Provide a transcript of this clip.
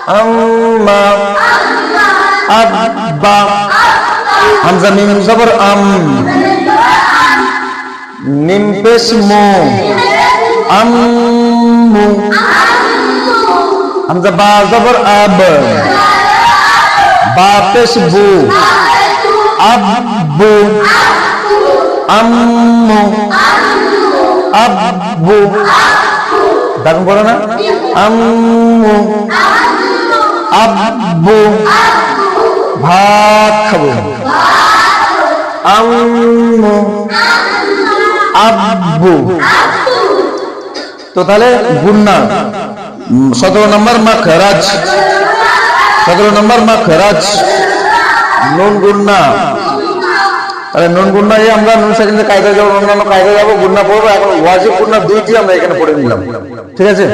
আম্মা, আব্বা, হামজা মিম জবর আম, মিম পেশ মু, আম্মু, হামজা বা জবর আব, বা পেশ বু, আব্বু, আম্মু, আব্বু, দারুণ বলো না, আম্মু, আব্বু, ভাত খাবো, আম্মু, আব্বু। তো তাহলে গুন্না 17 নম্বর মাখরাজ, 17 নম্বর মাখরাজ নুন গুন্না। তাহলে নুন গুন্না আমরা নুন সেকেন্ডে কায়দা যাবো, অন্যান্য কায়দা যাবো, গুন্না পড়বো। এখন ওয়াজিব গুন্না দুইটি আমরা এখানে পড়ে নিলাম, ঠিক আছে।